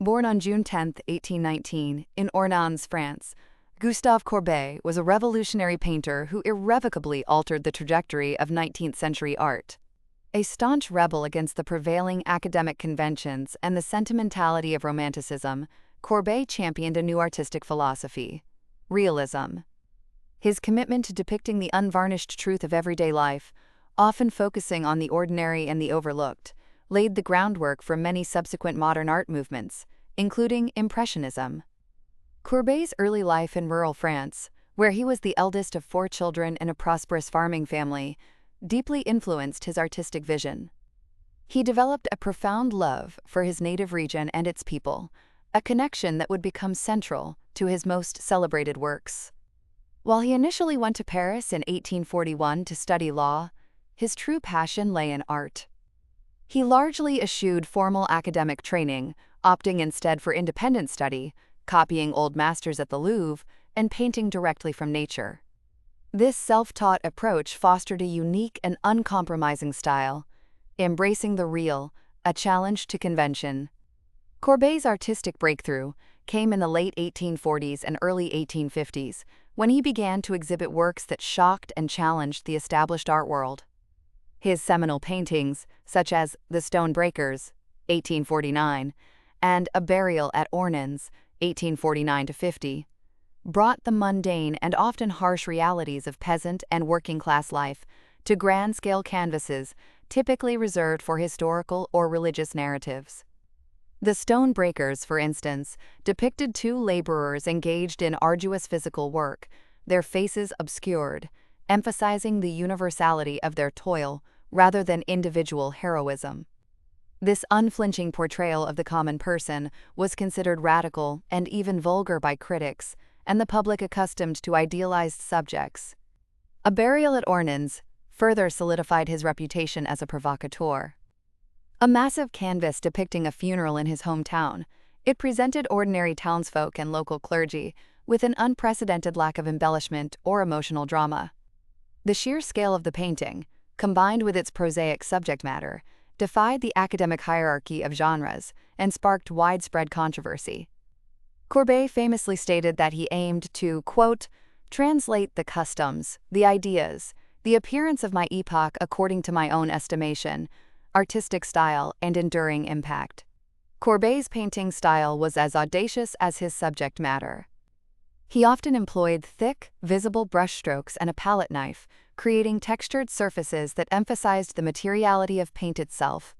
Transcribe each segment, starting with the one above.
Born on June 10, 1819, in Ornans, France, Gustave Courbet was a revolutionary painter who irrevocably altered the trajectory of 19th-century art. A staunch rebel against the prevailing academic conventions and the sentimentality of Romanticism, Courbet championed a new artistic philosophy: realism. His commitment to depicting the unvarnished truth of everyday life, often focusing on the ordinary and the overlooked, laid the groundwork for many subsequent modern art movements, including Impressionism. Courbet's early life in rural France, where he was the eldest of 4 children in a prosperous farming family, deeply influenced his artistic vision. He developed a profound love for his native region and its people, a connection that would become central to his most celebrated works. While he initially went to Paris in 1841 to study law, his true passion lay in art. He largely eschewed formal academic training, opting instead for independent study, copying old masters at the Louvre, and painting directly from nature. This self-taught approach fostered a unique and uncompromising style, embracing the real, a challenge to convention. Courbet's artistic breakthrough came in the late 1840s and early 1850s, when he began to exhibit works that shocked and challenged the established art world. His seminal paintings, such as The Stone Breakers, 1849, and A Burial at Ornans, 1849-50, brought the mundane and often harsh realities of peasant and working-class life to grand-scale canvases typically reserved for historical or religious narratives. The Stone Breakers, for instance, depicted 2 laborers engaged in arduous physical work, their faces obscured, emphasizing the universality of their toil rather than individual heroism. This unflinching portrayal of the common person was considered radical and even vulgar by critics and the public accustomed to idealized subjects. A Burial at Ornans further solidified his reputation as a provocateur. A massive canvas depicting a funeral in his hometown, it presented ordinary townsfolk and local clergy with an unprecedented lack of embellishment or emotional drama. The sheer scale of the painting, combined with its prosaic subject matter, defied the academic hierarchy of genres and sparked widespread controversy. Courbet famously stated that he aimed to, quote, translate the customs, the ideas, the appearance of my epoch according to my own estimation, artistic style, and enduring impact. Courbet's painting style was as audacious as his subject matter. He often employed thick, visible brushstrokes and a palette knife, creating textured surfaces that emphasized the materiality of paint itself.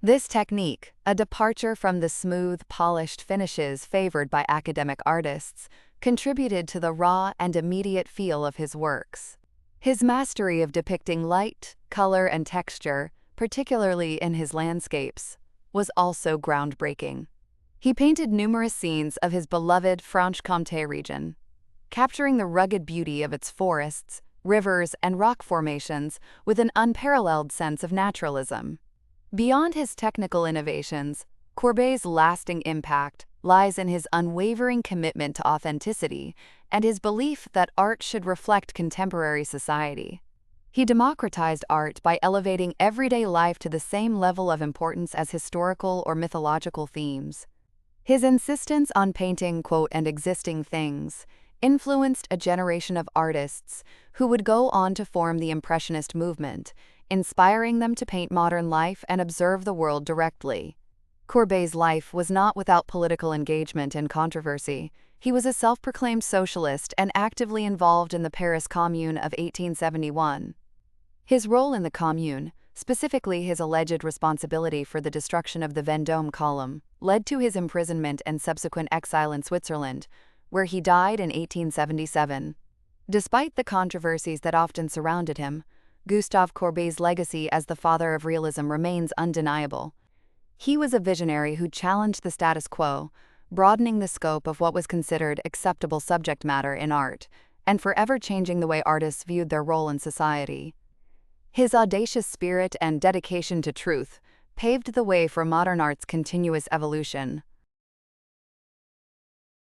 This technique, a departure from the smooth, polished finishes favored by academic artists, contributed to the raw and immediate feel of his works. His mastery of depicting light, color, and texture, particularly in his landscapes, was also groundbreaking. He painted numerous scenes of his beloved Franche-Comté region, capturing the rugged beauty of its forests, rivers, and rock formations with an unparalleled sense of naturalism. Beyond his technical innovations, Courbet's lasting impact lies in his unwavering commitment to authenticity and his belief that art should reflect contemporary society. He democratized art by elevating everyday life to the same level of importance as historical or mythological themes. His insistence on painting, quote, and existing things influenced a generation of artists who would go on to form the Impressionist movement, inspiring them to paint modern life and observe the world directly. Courbet's life was not without political engagement and controversy. He was a self-proclaimed socialist and actively involved in the Paris Commune of 1871. His role in the Commune, specifically his alleged responsibility for the destruction of the Vendôme column, led to his imprisonment and subsequent exile in Switzerland, where he died in 1877. Despite the controversies that often surrounded him, Gustave Courbet's legacy as the father of realism remains undeniable. He was a visionary who challenged the status quo, broadening the scope of what was considered acceptable subject matter in art, and forever changing the way artists viewed their role in society. His audacious spirit and dedication to truth paved the way for modern art's continuous evolution.